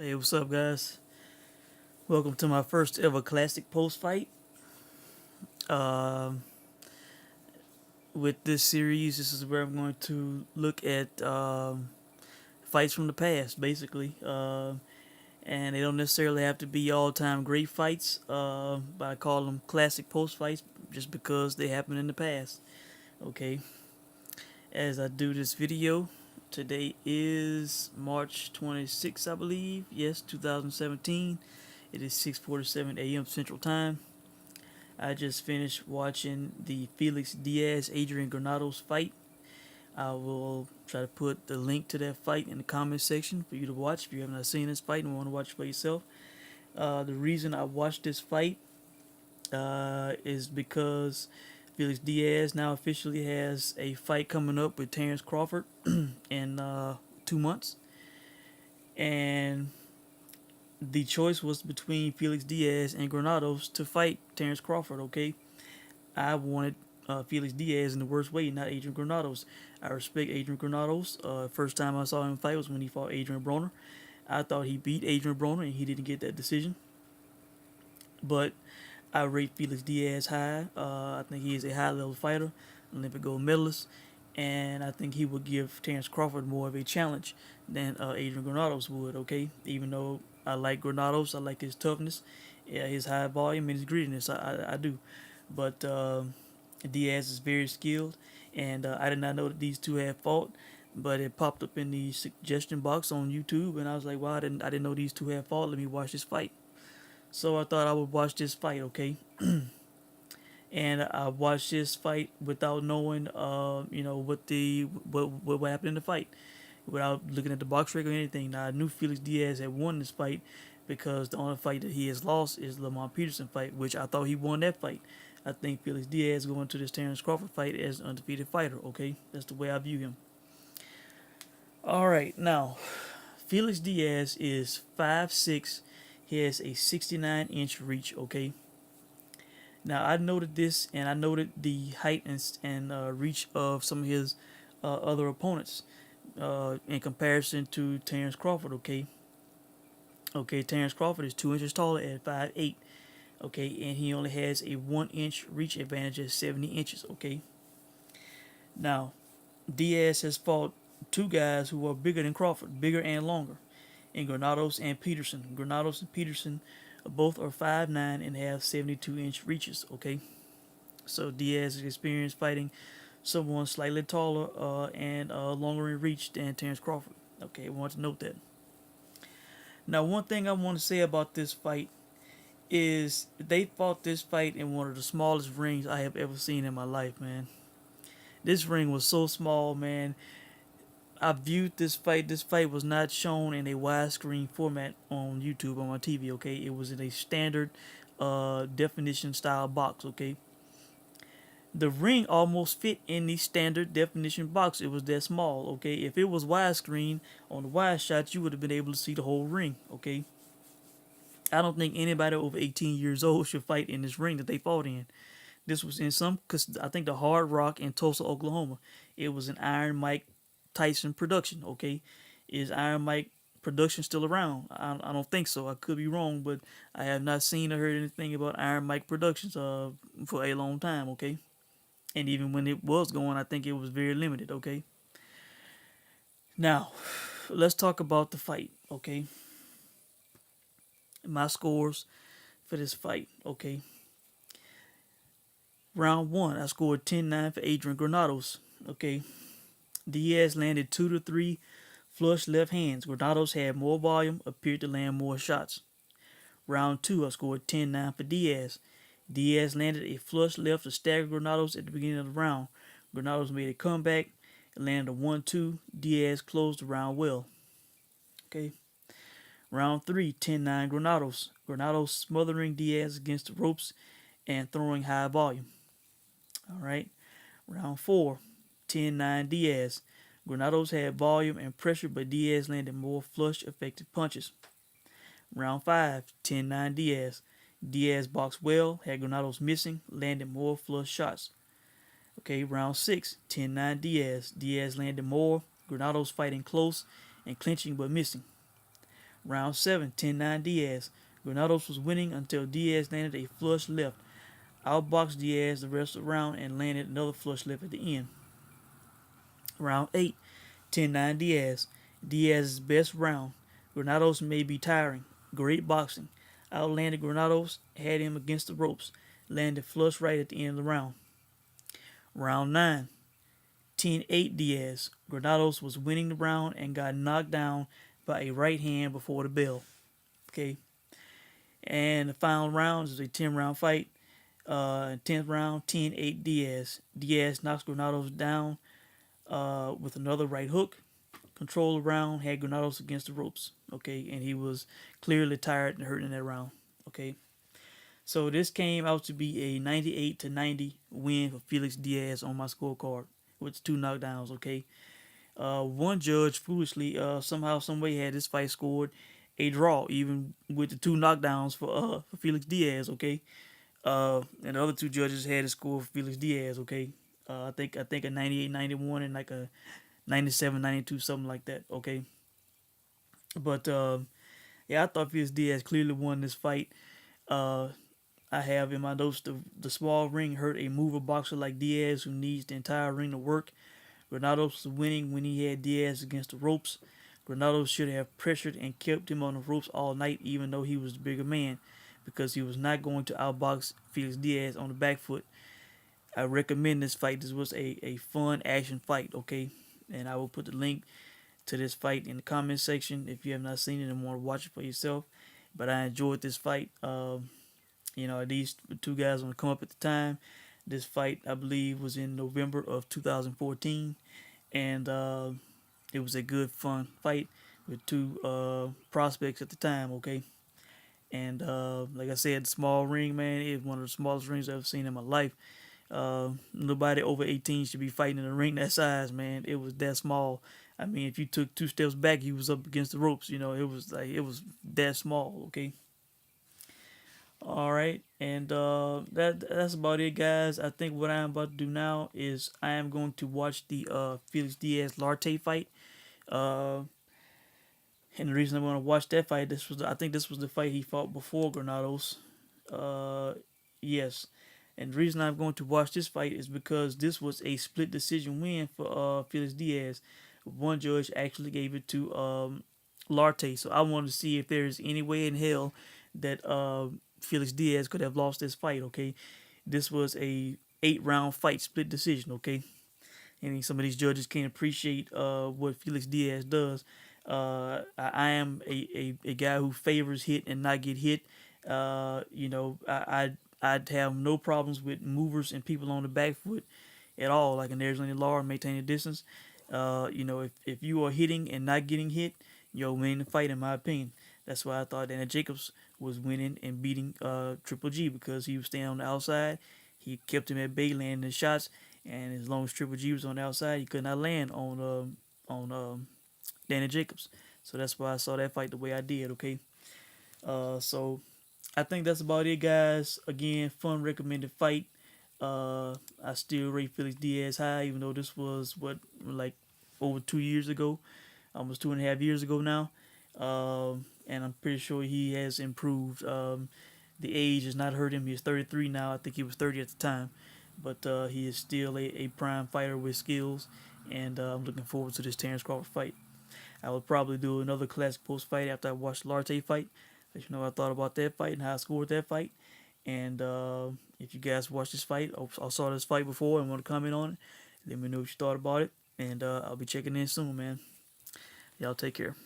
Hey, what's up, guys? Welcome to my first ever classic post fight. Um, with this series, this is where I'm going to look at fights from the past, basically. And they don't necessarily have to be all-time great fights, but I call them classic post fights just because they happened in the past. Okay. As I do this video, today is March 26th, I believe. Yes, 2017. It is 6:47 a.m. Central Time. I just finished watching the Felix Diaz Adrian Granados fight. I will try to put the link to that fight in the comment section for you to watch if you have not seen this fight and want to watch it for yourself. The reason I watched this fight is because Felix Diaz now officially has a fight coming up with Terrence Crawford in 2 months. And the choice was between Felix Diaz and Granados to fight Terrence Crawford, okay? I wanted Felix Diaz in the worst way, not Adrian Granados. I respect Adrian Granados. First time I saw him fight was when he fought Adrian Broner. I thought he beat Adrian Broner and he didn't get that decision. But I rate Felix Diaz high. I think he is a high level fighter, Olympic gold medalist, and I think he would give Terrence Crawford more of a challenge than Adrian Granados would. Okay, even though I like Granados, I like his toughness, yeah, his high volume and his grittiness. I do, but Diaz is very skilled, and I did not know that these two had fought. But it popped up in the suggestion box on YouTube, and I was like, "Wow, I didn't know these two had fought. Let me watch this fight." So I thought I would watch this fight, okay? And I watched this fight without knowing, what happened in the fight, without looking at the box record or anything. Now I knew Felix Diaz had won this fight because the only fight that he has lost is Lamont Peterson fight, which I thought he won that fight. I think Felix Diaz going to this Terrence Crawford fight as an undefeated fighter. Okay, that's the way I view him. All right, now Felix Diaz is 5'6". He has a 69-inch reach. Okay, now I noted this, and I noted the height and reach of some of his other opponents in comparison to Terrence Crawford. Okay, Terrence Crawford is 2 inches taller at 5'8". Okay, and he only has a 1 inch reach advantage at 70 inches. Okay, now Diaz has fought two guys who are bigger than Crawford, bigger and longer, in Granados and Peterson. Granados and Peterson both are 5'9" and have 72-inch reaches. Okay, so Diaz is experienced fighting someone slightly taller and longer in reach than Terrence Crawford. Okay, I want to note that. Now, one thing I want to say about this fight is they fought this fight in one of the smallest rings I have ever seen in my life, man. This ring was so small, man. I viewed this fight. This fight was not shown in a widescreen format on YouTube on my TV. Okay, it was in a standard definition style box. Okay, the ring almost fit in the standard definition box. It was that small. Okay, if it was widescreen on the wide shots, you would have been able to see the whole ring. Okay, I don't think anybody over 18 years old should fight in this ring that they fought in. This was in cause I think the Hard Rock in Tulsa, Oklahoma. It was an Iron Mike Tyson production. Okay, is Iron Mike production still around? I don't think so. I could be wrong, but I have not seen or heard anything about Iron Mike Productions for a long time. Okay, and even when it was going, I think it was very limited. Okay, now let's talk about the fight. Okay, my scores for this fight. Okay, round one, I scored 10-9 for Adrian Granados. Okay, Diaz landed 2 to 3 flush left hands. Granados had more volume, appeared to land more shots. Round 2, I scored 10-9 for Diaz. Diaz landed a flush left to stagger Granados at the beginning of the round. Granados made a comeback and landed a 1-2. Diaz closed the round well. Okay. Round 3, 10-9 Granados. Granados smothering Diaz against the ropes and throwing high volume. All right. Round 4, 10-9 Diaz. Granados had volume and pressure, but Diaz landed more flush, effective punches. Round 5, 10-9 Diaz. Diaz boxed well, had Granados missing, landed more flush shots. Okay, round 6, 10-9 Diaz. Diaz landed more, Granados fighting close and clinching but missing. Round 7, 10-9 Diaz. Granados was winning until Diaz landed a flush left. Outboxed Diaz the rest of the round and landed another flush left at the end. Round 8, 10-9 Diaz. Diaz's best round. Granados may be tiring. Great boxing. Outlanded Granados, had him against the ropes. Landed flush right at the end of the round. Round 9, 10-8 Diaz. Granados was winning the round and got knocked down by a right hand before the bell. Okay. And the final round is a 10-round fight. 10th round, 10-8 Diaz. Diaz knocks Granados down with another right hook. Control the round, had Granados against the ropes. Okay, and he was clearly tired and hurting in that round. Okay, so this came out to be a 98-90 win for Felix Diaz on my scorecard with 2 knockdowns. Okay, one judge foolishly somehow, some way had this fight scored a draw, even with the 2 knockdowns for Felix Diaz. Okay, and the other 2 judges had a score for Felix Diaz. Okay, I think a 98-91 and like a 97-92, something like that. Okay, but yeah, I thought Felix Diaz clearly won this fight. I have in my notes the small ring hurt a mover boxer like Diaz who needs the entire ring to work. Granados was winning when he had Diaz against the ropes. Granados should have pressured and kept him on the ropes all night, even though he was the bigger man, because he was not going to outbox Felix Diaz on the back foot. I recommend this fight. This was a fun action fight, okay? And I will put the link to this fight in the comment section if you have not seen it and want to watch it for yourself. But I enjoyed this fight. These 2 guys want to come up at the time. This fight, I believe, was in November of 2014. And it was a good, fun fight with 2 prospects at the time, okay? And like I said, the small ring, man, is one of the smallest rings I've ever seen in my life. Nobody over 18 should be fighting in a ring that size, man. It was that small. I mean, if you took 2 steps back, he was up against the ropes. It was that small. Okay. All right, and that's about it, guys. I think what I'm about to do now is I am going to watch the Felix Diaz Larte fight. And the reason I want to watch that fight, I think this was the fight he fought before Granados. Yes. And the reason I'm going to watch this fight is because this was a split decision win for Felix Diaz. One judge actually gave it to Larte. So I wanted to see if there's any way in hell that Felix Diaz could have lost this fight, okay? This was a 8-round fight, split decision, okay? And some of these judges can't appreciate what Felix Diaz does. I am a guy who favors hit and not get hit. I'd have no problems with movers and people on the back foot at all, like in There's Any Law, maintaining distance. If you are hitting and not getting hit, you're winning the fight, in my opinion. That's why I thought Dana Jacobs was winning and beating Triple G, because he was staying on the outside. He kept him at bay, landing his shots, and as long as Triple G was on the outside, he could not land on Dana Jacobs. So that's why I saw that fight the way I did, okay? So I think that's about it, guys. Again, fun recommended fight. I still rate Felix Diaz high, even though this was over 2 years ago, almost 2.5 years ago now. And I'm pretty sure he has improved. The age has not hurt him. He's 33 now. I think he was 30 at the time, but he is still a prime fighter with skills, and I'm looking forward to this Terrence Crawford fight. I will probably do another classic post fight after I watch the Larte fight. Let you know what I thought about that fight and how I scored that fight. And if you guys watched this fight or saw this fight before and want to comment on it, let me know what you thought about it. And I'll be checking in soon, man. Y'all take care.